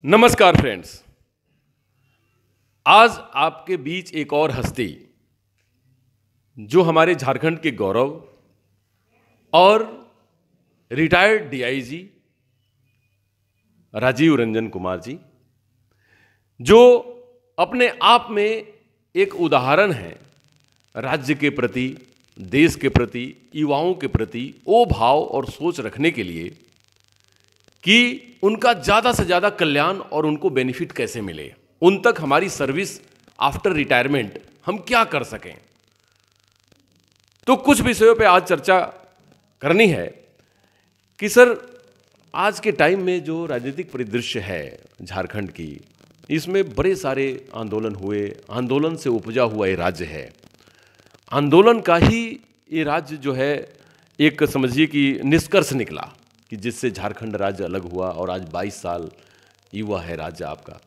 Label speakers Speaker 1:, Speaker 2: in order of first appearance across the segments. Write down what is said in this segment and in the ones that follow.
Speaker 1: नमस्कार फ्रेंड्स। आज आपके बीच एक और हस्ती जो हमारे झारखंड के गौरव और रिटायर्ड डीआईजी राजीव रंजन कुमार जी, जो अपने आप में एक उदाहरण है राज्य के प्रति, देश के प्रति, युवाओं के प्रति वो भाव और सोच रखने के लिए कि उनका ज़्यादा से ज़्यादा कल्याण और उनको बेनिफिट कैसे मिले, उन तक हमारी सर्विस आफ्टर रिटायरमेंट हम क्या कर सकें। तो कुछ विषयों पे आज चर्चा करनी है कि सर, आज के टाइम में जो राजनीतिक परिदृश्य है झारखंड की, इसमें बड़े सारे आंदोलन हुए, आंदोलन से उपजा हुआ ये राज्य है। आंदोलन का ही ये राज्य जो है एक समझिए कि निष्कर्ष निकला कि जिससे झारखंड राज्य अलग हुआ और आज 22 साल युवा है राज्य आपका।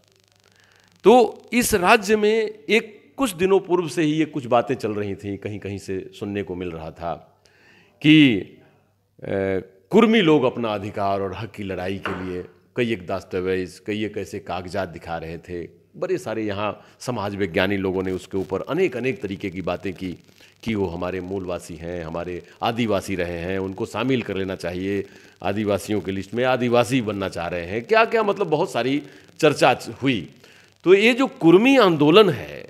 Speaker 1: तो इस राज्य में एक कुछ दिनों पूर्व से ही ये कुछ बातें चल रही थी, कहीं कहीं से सुनने को मिल रहा था कि कुर्मी लोग अपना अधिकार और हक की लड़ाई के लिए कई एक दस्तावेज, कई एक ऐसे कागजात दिखा रहे थे। बड़े सारे यहाँ समाज विज्ञानी लोगों ने उसके ऊपर अनेक अनेक तरीके की बातें की कि वो हमारे मूलवासी हैं, हमारे आदिवासी रहे हैं, उनको शामिल कर लेना चाहिए, आदिवासियों की लिस्ट में आदिवासी बनना चाह रहे हैं, क्या क्या, मतलब बहुत सारी चर्चा हुई। तो ये जो कुर्मी आंदोलन है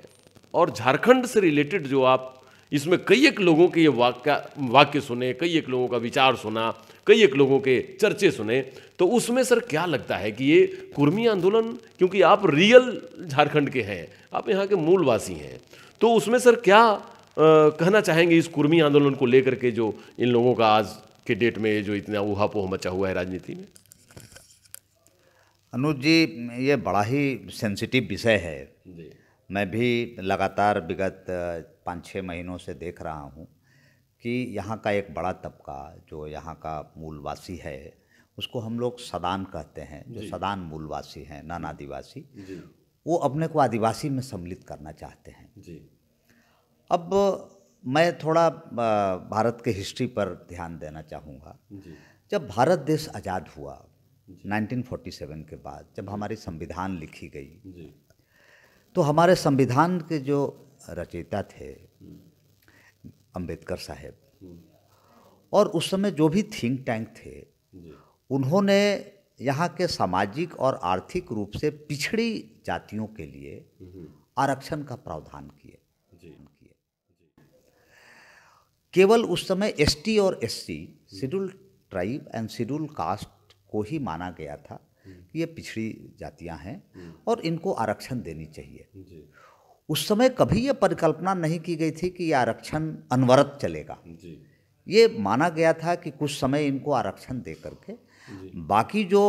Speaker 1: और झारखंड से रिलेटेड जो आप इसमें कई एक लोगों के ये वाक्य सुने, कई एक लोगों का विचार सुना, कई एक लोगों के चर्चे सुने, तो उसमें सर क्या लगता है कि ये कुर्मी आंदोलन, क्योंकि आप रियल झारखंड के हैं, आप यहाँ के मूलवासी हैं, तो उसमें सर क्या कहना चाहेंगे इस कुर्मी आंदोलन को लेकर के, जो इन लोगों का आज के डेट में जो इतना ऊहापोह मचा हुआ है राजनीति में?
Speaker 2: अनुज जी, ये बड़ा ही सेंसिटिव विषय है जी। मैं भी लगातार विगत 5-6 महीनों से देख रहा हूँ कि यहाँ का एक बड़ा तबका जो यहाँ का मूलवासी है, उसको हम लोग सदान कहते हैं, जो सदान मूलवासी हैं, नन आदिवासी, वो अपने को आदिवासी में सम्मिलित करना चाहते हैं जी। अब मैं थोड़ा भारत के हिस्ट्री पर ध्यान देना चाहूँगा। जब भारत देश आज़ाद हुआ 1947 के बाद, जब हमारी संविधान लिखी गई, तो हमारे संविधान के जो रचयिता थे अंबेडकर साहब, और उस समय जो भी थिंक टैंक थे, उन्होंने यहाँ के सामाजिक और आर्थिक रूप से पिछड़ी जातियों के लिए आरक्षण का प्रावधान किए। केवल उस समय एसटी और SC, schedule tribe and schedule caste को ही माना गया था कि ये पिछड़ी जातियां हैं और इनको आरक्षण देनी चाहिए। उस समय कभी ये परिकल्पना नहीं की गई थी कि ये आरक्षण अनवरत चलेगा। ये माना गया था कि कुछ समय इनको आरक्षण दे करके बाकी जो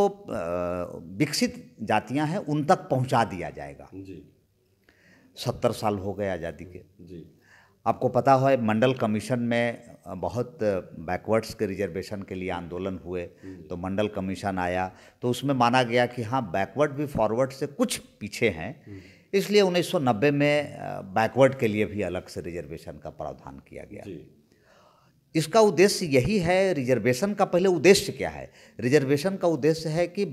Speaker 2: विकसित जातियां हैं उन तक पहुंचा दिया जाएगा। 70 साल हो गए आज़ादी के। आपको पता है मंडल कमीशन में बहुत बैकवर्ड्स के रिजर्वेशन के लिए आंदोलन हुए, तो मंडल कमीशन आया, तो उसमें माना गया कि हाँ, बैकवर्ड भी फॉरवर्ड से कुछ पीछे हैं, इसलिए 1990 में बैकवर्ड के लिए भी अलग से रिजर्वेशन का प्रावधान किया गया। इसका उद्देश्य यही है। रिजर्वेशन का पहले उद्देश्य क्या है? रिजर्वेशन का उद्देश्य है कि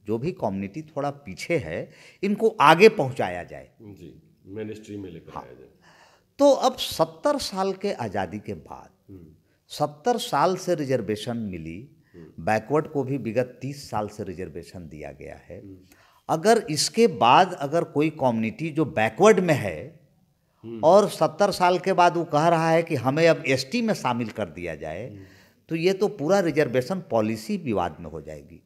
Speaker 2: जो भी कम्युनिटी थोड़ा पीछे है, इनको आगे पहुँचाया जाए,
Speaker 1: मेन स्ट्रीम में लेकर आया जाए।
Speaker 2: तो अब 70 साल के आज़ादी के बाद 70 साल से रिजर्वेशन मिली, बैकवर्ड को भी विगत 30 साल से रिजर्वेशन दिया गया है। अगर इसके बाद अगर कोई कम्युनिटी जो बैकवर्ड में है और 70 साल के बाद वो कह रहा है कि हमें अब एसटी में शामिल कर दिया जाए, तो ये तो पूरा रिजर्वेशन पॉलिसी विवाद में हो जाएगी।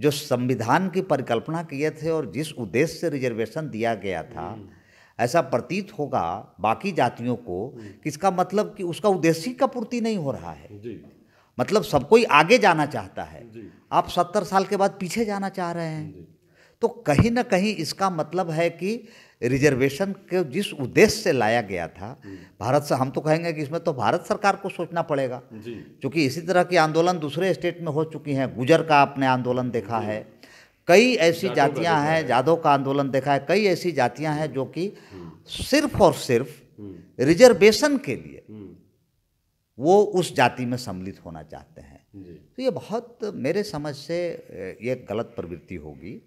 Speaker 2: जो संविधान की परिकल्पना किए थे और जिस उद्देश्य से रिजर्वेशन दिया गया था, ऐसा प्रतीत होगा बाकी जातियों को कि इसका मतलब कि उसका उद्देश्य का पूर्ति नहीं हो रहा है। मतलब सब कोई आगे जाना चाहता है, आप 70 साल के बाद पीछे जाना चाह रहे हैं। तो कहीं ना कहीं इसका मतलब है कि रिजर्वेशन के जिस उद्देश्य से लाया गया था, भारत से, हम तो कहेंगे कि इसमें तो भारत सरकार को सोचना पड़ेगा, क्योंकि इसी तरह की आंदोलन दूसरे स्टेट में हो चुकी हैं। गुजर का आपने आंदोलन देखा है, कई ऐसी जातियां हैं, जादव का आंदोलन देखा है, कई ऐसी जातियां हैं जो कि सिर्फ और सिर्फ रिजर्वेशन के लिए वो उस जाति में सम्मिलित होना चाहते हैं। तो ये बहुत मेरे समझ से ये गलत प्रवृत्ति होगी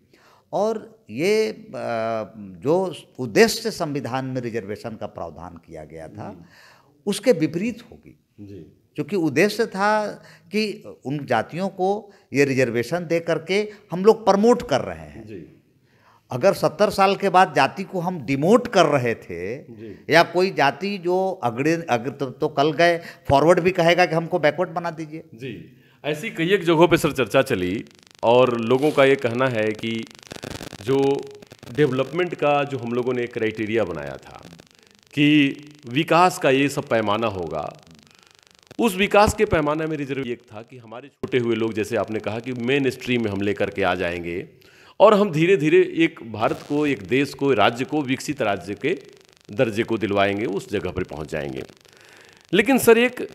Speaker 2: और ये जो उद्देश्य से संविधान में रिजर्वेशन का प्रावधान किया गया था उसके विपरीत होगी। क्योंकि उद्देश्य था कि उन जातियों को ये रिजर्वेशन दे करके हम लोग प्रमोट कर रहे हैं। अगर 70 साल के बाद जाति को हम डिमोट कर रहे थे या कोई जाति जो अगर तो कल गए फॉरवर्ड भी कहेगा कि हमको बैकवर्ड बना दीजिए।
Speaker 1: जी, ऐसी कई एक जगहों पे सर चर्चा चली और लोगों का ये कहना है कि जो डेवलपमेंट का जो हम लोगों ने क्राइटेरिया बनाया था कि विकास का ये सब पैमाना होगा, उस विकास के पैमाने में रिजर्व एक था कि हमारे छूटे हुए लोग, जैसे आपने कहा कि मेन स्ट्रीम में हम लेकर के आ जाएंगे और हम धीरे धीरे एक भारत को, एक देश को, राज्य को विकसित राज्य के दर्जे को दिलवाएंगे, उस जगह पर पहुंच जाएंगे। लेकिन सर एक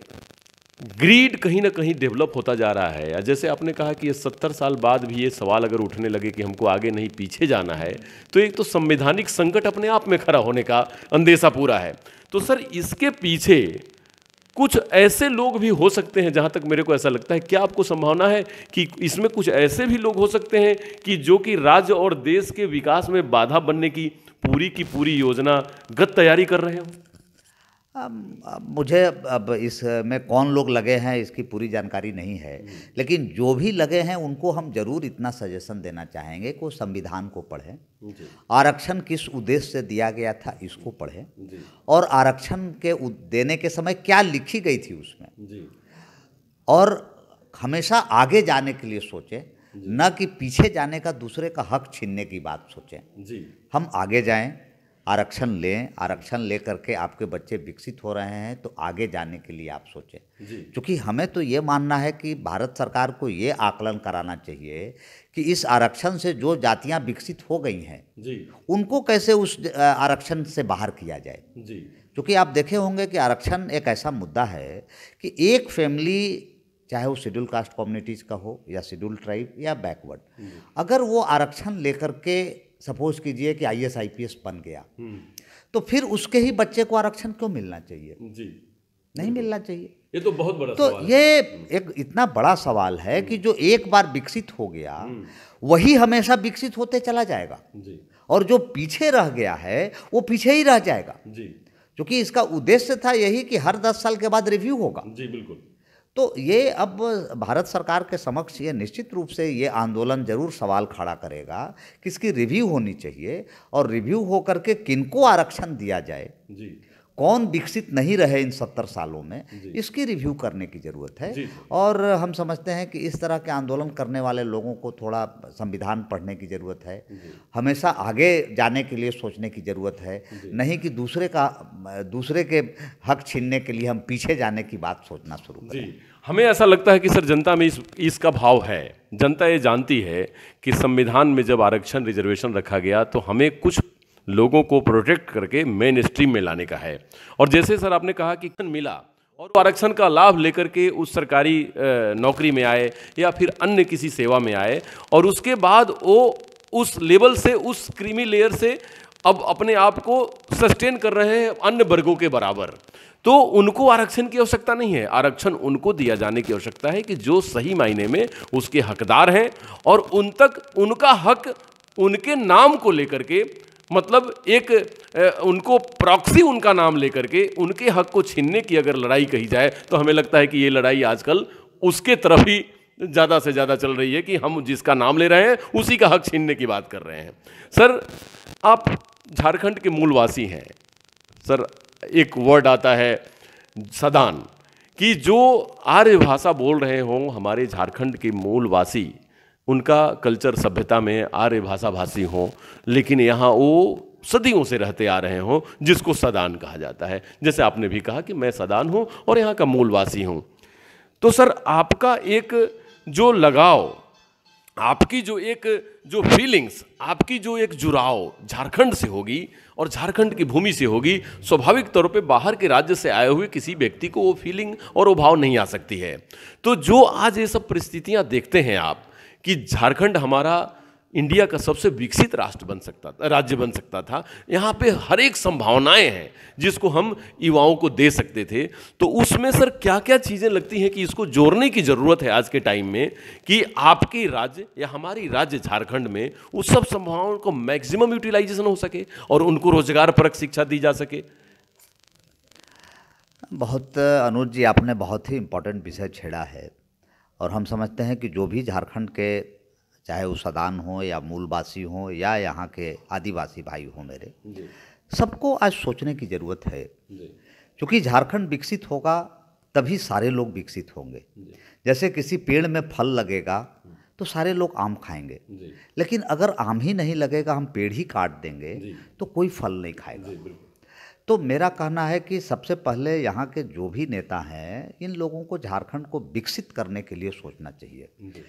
Speaker 1: ग्रीड कहीं ना कहीं डेवलप होता जा रहा है। या जैसे आपने कहा कि ये 70 साल बाद भी ये सवाल अगर उठने लगे कि हमको आगे नहीं पीछे जाना है, तो एक तो संवैधानिक संकट अपने आप में खड़ा होने का अंदेशा पूरा है। तो सर इसके पीछे कुछ ऐसे लोग भी हो सकते हैं, जहाँ तक मेरे को ऐसा लगता है, क्या आपको संभावना है कि इसमें कुछ ऐसे भी लोग हो सकते हैं कि जो कि राज्य और देश के विकास में बाधा बनने की पूरी योजनागत तैयारी कर रहे हो?
Speaker 2: मुझे अब इसमें कौन लोग लगे हैं इसकी पूरी जानकारी नहीं है, लेकिन जो भी लगे हैं उनको हम जरूर इतना सजेशन देना चाहेंगे कि वो संविधान को पढ़ें, आरक्षण किस उद्देश्य से दिया गया था इसको पढ़ें, और आरक्षण के देने के समय क्या लिखी गई थी उसमें, और हमेशा आगे जाने के लिए सोचें, न कि पीछे जाने का, दूसरे का हक छीनने की बात सोचें। हम आगे जाएं, आरक्षण लें, आरक्षण ले करके आपके बच्चे विकसित हो रहे हैं तो आगे जाने के लिए आप सोचें। क्योंकि हमें तो ये मानना है कि भारत सरकार को ये आकलन कराना चाहिए कि इस आरक्षण से जो जातियां विकसित हो गई हैं उनको कैसे उस आरक्षण से बाहर किया जाए। क्योंकि आप देखे होंगे कि आरक्षण एक ऐसा मुद्दा है कि एक फैमिली, चाहे वो शेड्यूल कास्ट कम्युनिटीज़ का हो या शेड्यूल ट्राइब या बैकवर्ड, अगर वो आरक्षण लेकर के सपोज कीजिए कि IAS IPS बन गया, तो फिर उसके ही बच्चे को आरक्षण क्यों मिलना चाहिए? नहीं मिलना चाहिए।
Speaker 1: ये तो बहुत बड़ा
Speaker 2: तो
Speaker 1: सवाल है।
Speaker 2: ये एक इतना बड़ा सवाल है कि जो एक बार विकसित हो गया वही हमेशा विकसित होते चला जाएगा, और जो पीछे रह गया है वो पीछे ही रह जाएगा। क्योंकि इसका उद्देश्य था यही कि हर 10 साल के बाद रिव्यू होगा।
Speaker 1: बिल्कुल।
Speaker 2: तो ये अब भारत सरकार के समक्ष ये निश्चित रूप से ये आंदोलन जरूर सवाल खड़ा करेगा कि इसकी रिव्यू होनी चाहिए, और रिव्यू हो करके किनको आरक्षण दिया जाए, कौन विकसित नहीं रहे इन 70 सालों में, इसकी रिव्यू करने की ज़रूरत है। और हम समझते हैं कि इस तरह के आंदोलन करने वाले लोगों को थोड़ा संविधान पढ़ने की ज़रूरत है, हमेशा आगे जाने के लिए सोचने की ज़रूरत है, नहीं कि दूसरे के हक छीनने के लिए हम पीछे जाने की बात सोचना शुरू करें।
Speaker 1: हमें ऐसा लगता है कि सर जनता में इसका भाव है, जनता ये जानती है कि संविधान में जब आरक्षण रिजर्वेशन रखा गया तो हमें कुछ लोगों को प्रोटेक्ट करके मेन स्ट्रीम में लाने का है। और जैसे सर आपने कहा कि मिला और आरक्षण का लाभ लेकर के उस सरकारी नौकरी में आए या फिर अन्य किसी सेवा में आए, और उसके बाद वो उस लेवल से, उस क्रीमी लेयर से अब अपने आप को सस्टेन कर रहे हैं अन्य वर्गों के बराबर, तो उनको आरक्षण की आवश्यकता नहीं है। आरक्षण उनको दिया जाने की आवश्यकता है कि जो सही मायने में उसके हकदार हैं, और उन तक उनका हक उनके नाम को लेकर के, मतलब एक उनको प्रॉक्सी उनका नाम लेकर के उनके हक को छीनने की अगर लड़ाई कही जाए तो हमें लगता है कि ये लड़ाई आजकल उसके तरफ ही ज़्यादा से ज़्यादा चल रही है कि हम जिसका नाम ले रहे हैं उसी का हक छीनने की बात कर रहे हैं। सर आप झारखंड के मूलवासी हैं सर, एक वर्ड आता है सदान, कि जो आर्य भाषा बोल रहे हों हमारे झारखंड के मूलवासी, उनका कल्चर सभ्यता में आर्य भाषा भाषी हों, लेकिन यहाँ वो सदियों से रहते आ रहे हों जिसको सदान कहा जाता है। जैसे आपने भी कहा कि मैं सदान हूँ और यहाँ का मूलवासी हूँ। तो सर आपका एक जो लगाव, आपकी जो फीलिंग्स, आपकी जो एक जुड़ाव झारखंड से होगी और झारखंड की भूमि से होगी, स्वाभाविक तौर पे बाहर के राज्य से आए हुए किसी व्यक्ति को वो फीलिंग और वो भाव नहीं आ सकती है। तो जो आज ये सब परिस्थितियाँ देखते हैं आप कि झारखंड हमारा इंडिया का सबसे विकसित राष्ट्र बन सकता था, राज्य बन सकता था। यहाँ पे हर एक संभावनाएं हैं जिसको हम युवाओं को दे सकते थे। तो उसमें सर क्या क्या चीज़ें लगती हैं कि इसको जोड़ने की ज़रूरत है आज के टाइम में, कि आपकी राज्य या हमारी राज्य झारखंड में उस सब संभावनाओं को मैक्सिमम यूटिलाइजेशन हो सके और उनको रोजगार परक शिक्षा दी जा सके?
Speaker 2: बहुत अनुज जी, आपने बहुत ही इम्पोर्टेंट विषय छेड़ा है। और हम समझते हैं कि जो भी झारखंड के, चाहे वो सदान हो या मूलवासी हो या यहाँ के आदिवासी भाई हो मेरे, सबको आज सोचने की ज़रूरत है। क्योंकि झारखंड विकसित होगा तभी सारे लोग विकसित होंगे। जैसे किसी पेड़ में फल लगेगा तो सारे लोग आम खाएंगे, लेकिन अगर आम ही नहीं लगेगा, हम पेड़ ही काट देंगे तो कोई फल नहीं खाएगा। तो मेरा कहना है कि सबसे पहले यहाँ के जो भी नेता हैं, इन लोगों को झारखंड को विकसित करने के लिए सोचना चाहिए।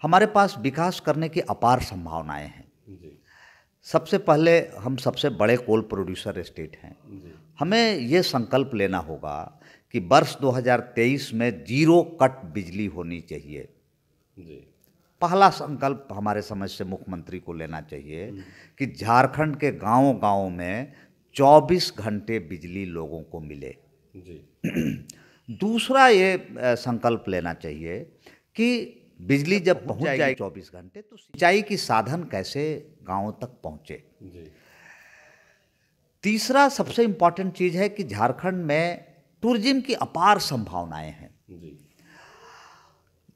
Speaker 2: हमारे पास विकास करने की अपार संभावनाएं हैं। सबसे पहले हम सबसे बड़े कोल प्रोड्यूसर स्टेट हैं। हमें ये संकल्प लेना होगा कि वर्ष 2023 में 0 कट बिजली होनी चाहिए। पहला संकल्प हमारे समझ से मुख्यमंत्री को लेना चाहिए कि झारखंड के गांव-गांव में 24 घंटे बिजली लोगों को मिले। दूसरा ये संकल्प लेना चाहिए कि बिजली जब पहुंच जाए 24 घंटे, तो सिंचाई की साधन कैसे गांवों तक पहुंचे। तीसरा सबसे इम्पोर्टेंट चीज़ है कि झारखंड में टूरिज्म की अपार संभावनाएं हैं।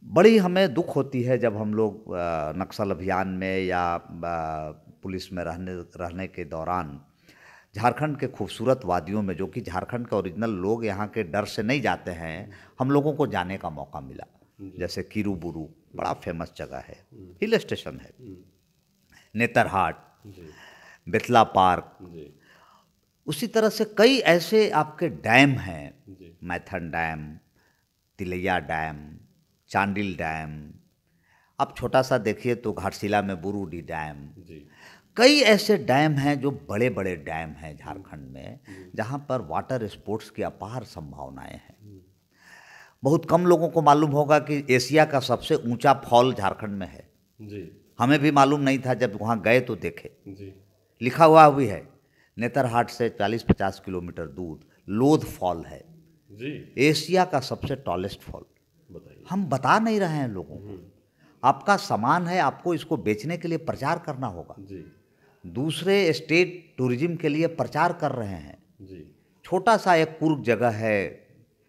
Speaker 2: बड़ी हमें दुख होती है जब हम लोग नक्सल अभियान में या पुलिस में रहने के दौरान झारखंड के खूबसूरत वादियों में, जो कि झारखंड के ओरिजिनल लोग यहाँ के डर से नहीं जाते हैं, हम लोगों को जाने का मौका मिला। जैसे किरूबुरू बड़ा फेमस जगह है, हिल स्टेशन है, नेतरहाट, बेतला पार्क, उसी तरह से कई ऐसे आपके डैम हैं, Maithon dam, Tilaiya dam, Chandil dam. अब छोटा सा देखिए तो घाटशिला में बुरुडी डैम। कई ऐसे डैम हैं जो बड़े बड़े डैम हैं झारखंड में, जहाँ पर वाटर स्पोर्ट्स की अपार संभावनाएं हैं। बहुत कम लोगों को मालूम होगा कि एशिया का सबसे ऊंचा फॉल झारखंड में है। हमें भी मालूम नहीं था, जब वहाँ गए तो देखे। लिखा हुआ भी है, नेतरहाट से 40-50 किलोमीटर दूर लोध फॉल है, एशिया का सबसे टॉलेस्ट फॉल। हम बता नहीं रहे हैं लोगों को। आपका सामान है, आपको इसको बेचने के लिए प्रचार करना होगा। दूसरे स्टेट टूरिज्म के लिए प्रचार कर रहे हैं। छोटा सा एक कुर्ग जगह है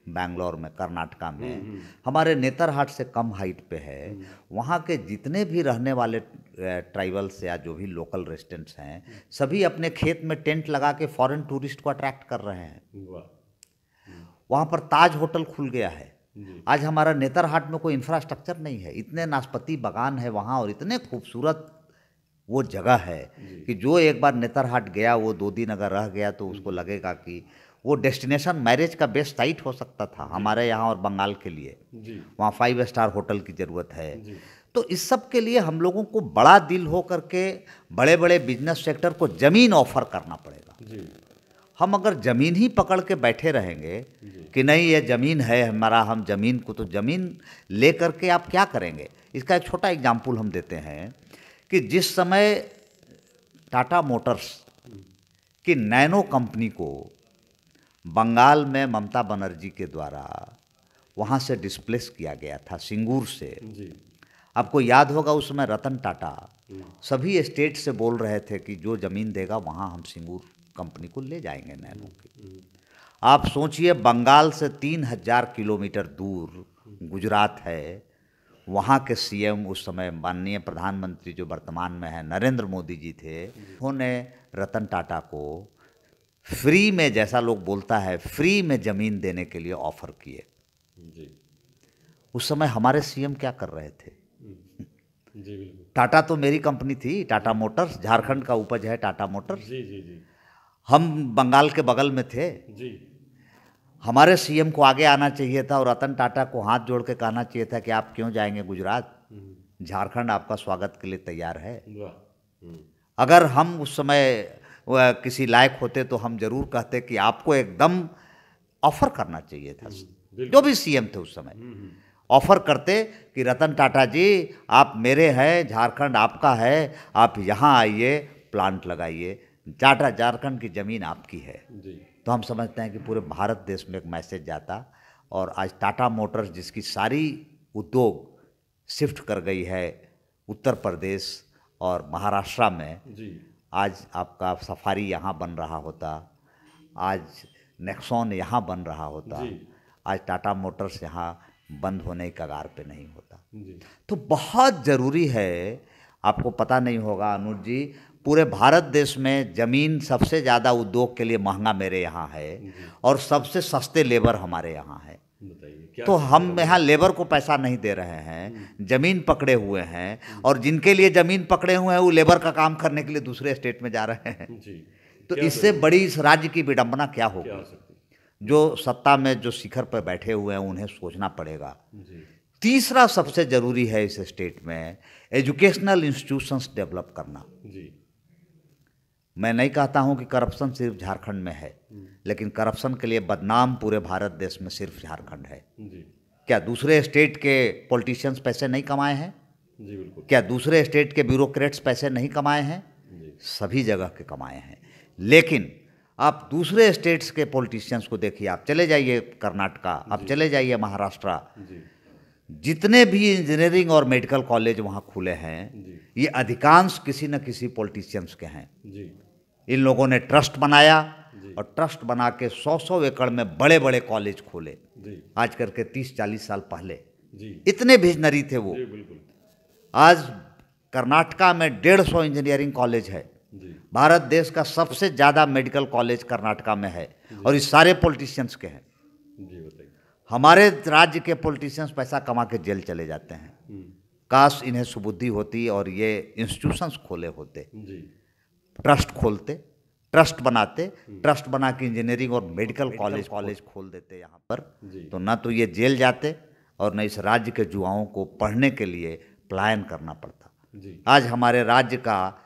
Speaker 2: बैंगलोर में, कर्नाटका में, हमारे नेतरहाट से कम हाइट पे है। वहाँ के जितने भी रहने वाले ट्राइबल्स या जो भी लोकल रेजिडेंट्स हैं, सभी अपने खेत में टेंट लगा के फॉरेन टूरिस्ट को अट्रैक्ट कर रहे हैं। वहाँ पर ताज होटल खुल गया है। आज हमारा नेतरहाट में कोई इंफ्रास्ट्रक्चर नहीं है, इतने नाशपाती बागान है वहाँ, और इतने खूबसूरत वो जगह है कि जो एक बार नेतरहाट गया, वो 2 दिन अगर रह गया तो उसको लगेगा कि वो डेस्टिनेशन मैरिज का बेस्ट साइट हो सकता था हमारे यहाँ और बंगाल के लिए। वहाँ 5 स्टार होटल की ज़रूरत है। तो इस सब के लिए हम लोगों को बड़ा दिल हो करके बड़े बड़े बिजनेस सेक्टर को ज़मीन ऑफर करना पड़ेगा। हम अगर ज़मीन ही पकड़ के बैठे रहेंगे कि नहीं ये ज़मीन है हमारा, हम ज़मीन को, तो ज़मीन ले करके आप क्या करेंगे। इसका एक छोटा एग्जाम्पल हम देते हैं कि जिस समय टाटा मोटर्स की नैनो कंपनी को बंगाल में ममता बनर्जी के द्वारा वहाँ से डिस्प्लेस किया गया था, सिंगूर से। आपको याद होगा उस समय रतन टाटा सभी स्टेट से बोल रहे थे कि जो ज़मीन देगा वहाँ हम सिंगूर कंपनी को ले जाएंगे नैनो की। आप सोचिए, बंगाल से 3000 किलोमीटर दूर गुजरात है। वहाँ के सीएम उस समय माननीय प्रधानमंत्री जो वर्तमान में है नरेंद्र मोदी जी थे, उन्होंने रतन टाटा को फ्री में, जैसा लोग बोलता है, फ्री में ज़मीन देने के लिए ऑफर किए। उस समय हमारे सीएम क्या कर रहे थे? टाटा तो मेरी कंपनी थी, टाटा मोटर्स, झारखंड का उपज है टाटा मोटर्स। हम बंगाल के बगल में थे। हमारे सीएम को आगे आना चाहिए था और रतन टाटा को हाथ जोड़ के कहना चाहिए था कि आप क्यों जाएंगे गुजरात, झारखंड आपका स्वागत के लिए तैयार है। अगर हम उस समय किसी लायक होते तो हम जरूर कहते कि आपको एकदम ऑफर करना चाहिए था, जो भी सीएम थे उस समय। ऑफर करते कि रतन टाटा जी आप मेरे हैं, झारखंड आपका है, आप यहाँ आइए, प्लांट लगाइए, टाटा झारखंड की ज़मीन आपकी है। तो हम समझते हैं कि पूरे भारत देश में एक मैसेज जाता। और आज टाटा मोटर्स जिसकी सारी उद्योग शिफ्ट कर गई है उत्तर प्रदेश और महाराष्ट्र में, आज आपका सफारी यहाँ बन रहा होता, आज नेक्सॉन यहाँ बन रहा होता, आज टाटा मोटर्स यहाँ बंद होने की कगार पे नहीं होता। तो बहुत ज़रूरी है, आपको पता नहीं होगा अनुज जी, पूरे भारत देश में ज़मीन सबसे ज़्यादा उद्योग के लिए महंगा मेरे यहाँ है और सबसे सस्ते लेबर हमारे यहाँ है। तो हम यहाँ लेबर को पैसा नहीं दे रहे हैं, ज़मीन पकड़े हुए हैं, और जिनके लिए ज़मीन पकड़े हुए हैं वो लेबर का काम करने के लिए दूसरे स्टेट में जा रहे हैं। तो इससे बड़ी इस राज्य की विडंबना क्या होगी? जो सत्ता में जो शिखर पर बैठे हुए हैं उन्हें सोचना पड़ेगा। तीसरा सबसे ज़रूरी है इस स्टेट में एजुकेशनल इंस्टीट्यूशंस डेवलप करना। मैं नहीं कहता हूं कि करप्शन सिर्फ झारखंड में है, लेकिन करप्शन के लिए बदनाम पूरे भारत देश में सिर्फ झारखंड है। क्या दूसरे स्टेट के पॉलिटिशियंस पैसे नहीं कमाए हैं? क्या दूसरे स्टेट के ब्यूरोक्रेट्स पैसे नहीं कमाए हैं? सभी जगह के कमाए हैं। लेकिन आप दूसरे स्टेट्स के पॉलिटिशियंस को देखिए, आप चले जाइए कर्नाटका, आप चले जाइए महाराष्ट्र, जितने भी इंजीनियरिंग और मेडिकल कॉलेज वहाँ खुले हैं ये अधिकांश किसी न किसी पॉलिटिशियंस के हैं। इन लोगों ने ट्रस्ट बनाया और ट्रस्ट बना के 100-100 एकड़ में बड़े बड़े कॉलेज खोले। आज करके 30-40 साल पहले इतने विजनरी थे वो। आज कर्नाटका में 150 इंजीनियरिंग कॉलेज है। भारत देश का सबसे ज़्यादा मेडिकल कॉलेज कर्नाटका में है और ये सारे पॉलिटिशियंस के हैं। हमारे राज्य के पॉलिटिशियंस पैसा कमा के जेल चले जाते हैं। काश इन्हें सुबुद्धि होती और ये इंस्टीट्यूशंस खोले होते, ट्रस्ट खोलते, ट्रस्ट बनाते, ट्रस्ट बना के इंजीनियरिंग और मेडिकल कॉलेज खोल देते यहाँ पर, तो ना तो ये जेल जाते और न इस राज्य के युवाओं को पढ़ने के लिए पलायन करना पड़ता। आज हमारे राज्य का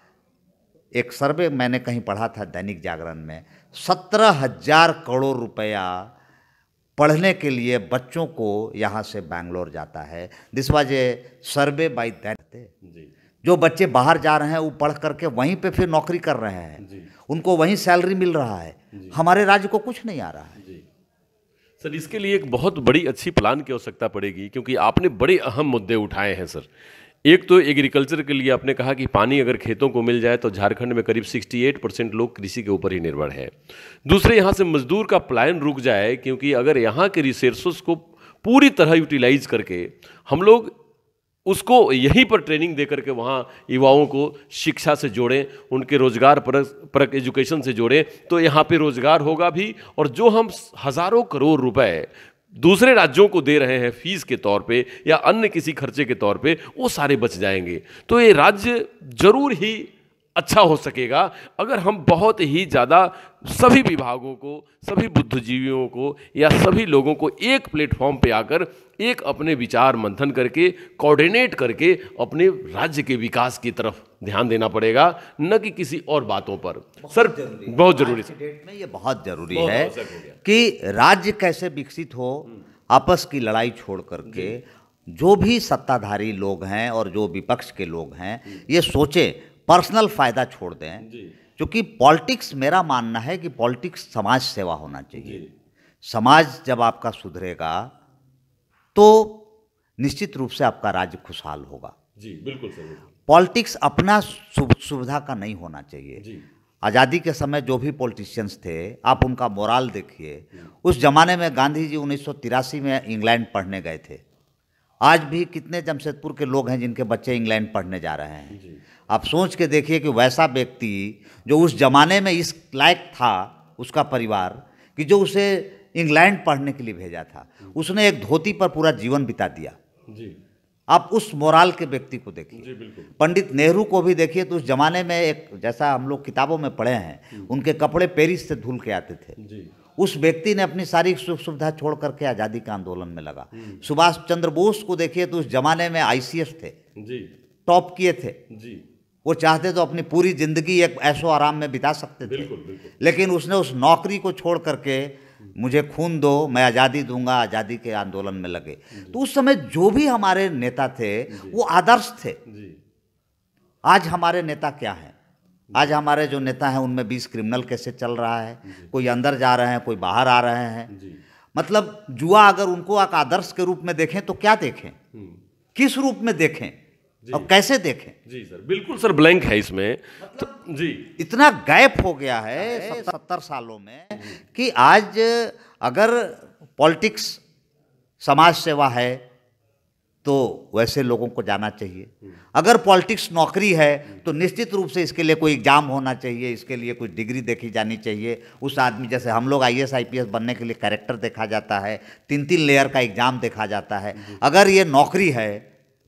Speaker 2: एक सर्वे मैंने कहीं पढ़ा था दैनिक जागरण में, 17,000 करोड़ रुपया पढ़ने के लिए बच्चों को यहाँ से बैंगलोर जाता है। This was a survey by that. जो बच्चे बाहर जा रहे हैं वो पढ़ करके वहीं पे फिर नौकरी कर रहे हैं, उनको वहीं सैलरी मिल रहा है, हमारे राज्य को कुछ नहीं आ रहा है।
Speaker 1: सर, इसके लिए एक बहुत बड़ी अच्छी प्लान की आवश्यकता पड़ेगी, क्योंकि आपने बड़े अहम मुद्दे उठाए हैं सर। एक तो एग्रीकल्चर के लिए आपने कहा कि पानी अगर खेतों को मिल जाए तो झारखंड में करीब 68% लोग कृषि के ऊपर ही निर्भर है। दूसरे, यहाँ से मजदूर का पलायन रुक जाए, क्योंकि अगर यहाँ के रिसोर्स को पूरी तरह यूटिलाइज करके हम लोग उसको यहीं पर ट्रेनिंग दे करके वहाँ युवाओं को शिक्षा से जोड़ें, उनके रोजगार परक एजुकेशन से जोड़ें, तो यहाँ पे रोजगार होगा भी, और जो हम हज़ारों करोड़ रुपए दूसरे राज्यों को दे रहे हैं फीस के तौर पे या अन्य किसी खर्चे के तौर पे, वो सारे बच जाएंगे। तो ये राज्य जरूर ही अच्छा हो सकेगा अगर हम बहुत ही ज़्यादा सभी विभागों को, सभी बुद्धिजीवियों को या सभी लोगों को एक प्लेटफॉर्म पे आकर एक अपने विचार मंथन करके, कोऑर्डिनेट करके अपने राज्य के विकास की तरफ ध्यान देना पड़ेगा, न कि किसी और बातों पर। सर, बहुत जरूरी
Speaker 2: डेट में ये बहुत जरूरी है कि राज्य कैसे विकसित हो। आपस की लड़ाई छोड़ करके जो भी सत्ताधारी लोग हैं और जो विपक्ष के लोग हैं ये सोचें, पर्सनल फायदा छोड़ दें। क्योंकि पॉलिटिक्स, मेरा मानना है कि पॉलिटिक्स समाज सेवा होना चाहिए। समाज जब आपका सुधरेगा तो निश्चित रूप से आपका राज्य खुशहाल होगा।
Speaker 1: जी बिल्कुल सर।
Speaker 2: पॉलिटिक्स अपना सुविधा का नहीं होना चाहिए। आज़ादी के समय जो भी पॉलिटिशियंस थे, आप उनका मोराल देखिए। उस जमाने में गांधी जी 1983 में इंग्लैंड पढ़ने गए थे। आज भी कितने जमशेदपुर के लोग हैं जिनके बच्चे इंग्लैंड पढ़ने जा रहे हैं। आप सोच के देखिए कि वैसा व्यक्ति जो उस जमाने में इस लायक था, उसका परिवार, कि जो उसे इंग्लैंड पढ़ने के लिए भेजा था, उसने एक धोती पर पूरा जीवन बिता दिया। आप उस मोराल के व्यक्ति को देखिए। पंडित नेहरू को भी देखिए, तो उस जमाने में एक, जैसा हम लोग किताबों में पढ़े हैं, उनके कपड़े पेरिस से धुल के आते थे। उस व्यक्ति ने अपनी सारी सुख सुविधा छोड़ करके आज़ादी के आंदोलन में लगा। सुभाष चंद्र बोस को देखिए, तो उस जमाने में ICS थे, टॉप किए थे। वो चाहते तो अपनी पूरी जिंदगी एक ऐशो आराम में बिता सकते थे, लेकिन उसने उस नौकरी को छोड़ करके मुझे खून दो, मैं आज़ादी दूंगा, आज़ादी के आंदोलन में लगे। तो उस समय जो भी हमारे नेता थे वो आदर्श थे। आज हमारे नेता क्या हैं? आज हमारे जो नेता हैं उनमें 20 क्रिमिनल केसेस चल रहा है, कोई अंदर जा रहे हैं, कोई बाहर आ रहे हैं। मतलब जुआ अगर उनको एक आदर्श के रूप में देखें तो क्या देखें, किस रूप में देखें और कैसे देखें?
Speaker 1: जी सर, बिल्कुल सर, ब्लैंक है इसमें। तो जी
Speaker 2: इतना गैप हो गया है 70 सालों में कि आज अगर पॉलिटिक्स समाज सेवा है तो वैसे लोगों को जाना चाहिए। अगर पॉलिटिक्स नौकरी है तो निश्चित रूप से इसके लिए कोई एग्जाम होना चाहिए, इसके लिए कोई डिग्री देखी जानी चाहिए। उस आदमी, जैसे हम लोग IAS IPS बनने के लिए कैरेक्टर देखा जाता है, 3-3 लेयर का एग्जाम देखा जाता है। अगर ये नौकरी है,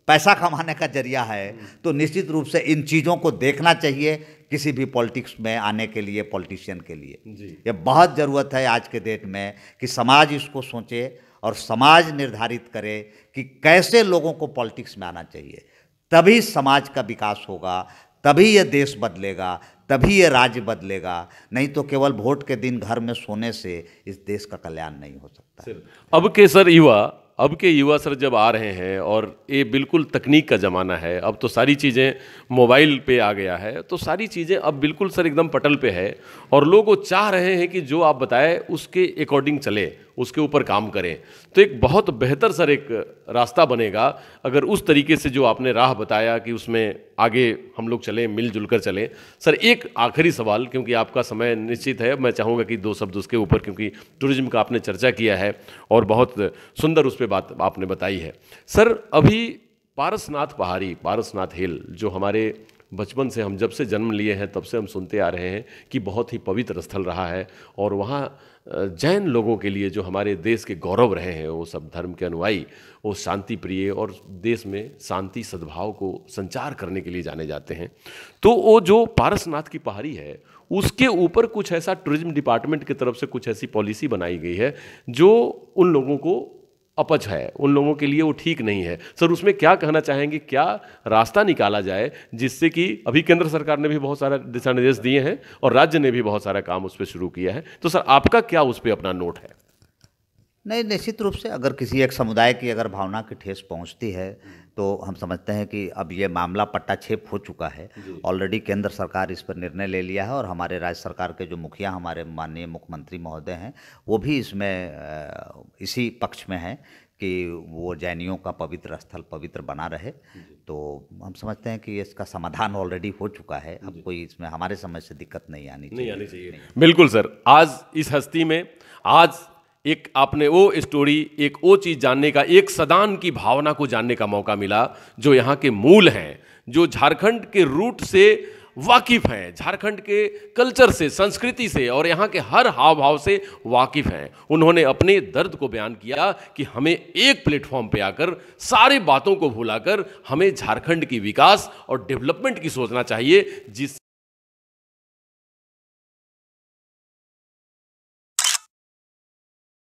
Speaker 2: पैसा कमाने का जरिया है, तो निश्चित रूप से इन चीज़ों को देखना चाहिए किसी भी पॉलिटिक्स में आने के लिए, पॉलिटिशियन के लिए। ये बहुत ज़रूरत है आज के डेट में कि समाज इसको सोचे और समाज निर्धारित करे कि कैसे लोगों को पॉलिटिक्स में आना चाहिए। तभी समाज का विकास होगा, तभी ये देश बदलेगा, तभी ये राज्य बदलेगा। नहीं तो केवल वोट के दिन घर में सोने से इस देश का कल्याण नहीं हो सकता।
Speaker 1: अब के युवा सर जब आ रहे हैं, और ये बिल्कुल तकनीक का ज़माना है, अब तो सारी चीज़ें मोबाइल पे आ गया है, तो सारी चीज़ें अब बिल्कुल सर एकदम पटल पे है, और लोग वो चाह रहे हैं कि जो आप बताएं उसके अकॉर्डिंग चले, उसके ऊपर काम करें। तो एक बहुत बेहतर सर एक रास्ता बनेगा अगर उस तरीके से जो आपने राह बताया कि उसमें आगे हम लोग चलें, मिलजुल कर चलें। सर एक आखिरी सवाल, क्योंकि आपका समय निश्चित है, मैं चाहूँगा कि 2 शब्द उसके ऊपर, क्योंकि टूरिज्म का आपने चर्चा किया है और बहुत सुंदर उस पर बात आपने बताई है। सर अभी पारसनाथ पहाड़ी, पारसनाथ हिल, जो हमारे बचपन से, हम जब से जन्म लिए हैं तब से हम सुनते आ रहे हैं कि बहुत ही पवित्र स्थल रहा है, और वहाँ जैन लोगों के लिए, जो हमारे देश के गौरव रहे हैं, वो सब धर्म के अनुयायी, वो शांति प्रिय और देश में शांति सद्भाव को संचार करने के लिए जाने जाते हैं। तो वो जो पारसनाथ की पहाड़ी है, उसके ऊपर कुछ ऐसा टूरिज्म डिपार्टमेंट की तरफ से कुछ ऐसी पॉलिसी बनाई गई है जो उन लोगों को अपच है, उन लोगों के लिए वो ठीक नहीं है। सर उसमें क्या कहना चाहेंगे, क्या रास्ता निकाला जाए जिससे कि, अभी केंद्र सरकार ने भी बहुत सारा दिशा निर्देश दिए हैं और राज्य ने भी बहुत सारा काम उस पर शुरू किया है, तो सर आपका क्या उस पर अपना नोट है?
Speaker 2: नहीं, निश्चित रूप से अगर किसी एक समुदाय की अगर भावना की ठेस पहुंचती है तो हम समझते हैं कि अब ये मामला पट्टाछेप हो चुका है। ऑलरेडी केंद्र सरकार इस पर निर्णय ले लिया है, और हमारे राज्य सरकार के जो मुखिया, हमारे माननीय मुख्यमंत्री महोदय हैं, वो भी इसमें इसी पक्ष में हैं कि वो जैनियों का पवित्र स्थल पवित्र बना रहे। तो हम समझते हैं कि इसका समाधान ऑलरेडी हो चुका है। अब कोई इसमें हमारे समझ से दिक्कत नहीं आनी चाहिए।
Speaker 1: बिल्कुल सर, आज इस हस्ती में, आज एक आपने वो स्टोरी, एक वो चीज़ जानने का, एक सदान की भावना को जानने का मौका मिला, जो यहाँ के मूल हैं, जो झारखंड के रूट से वाकिफ़ हैं, झारखंड के कल्चर से, संस्कृति से और यहाँ के हर हाव भाव से वाकिफ़ हैं। उन्होंने अपने दर्द को बयान किया कि हमें एक प्लेटफॉर्म पे आकर सारी बातों को भुलाकर हमें झारखंड की विकास और डेवलपमेंट की सोचना चाहिए, जिस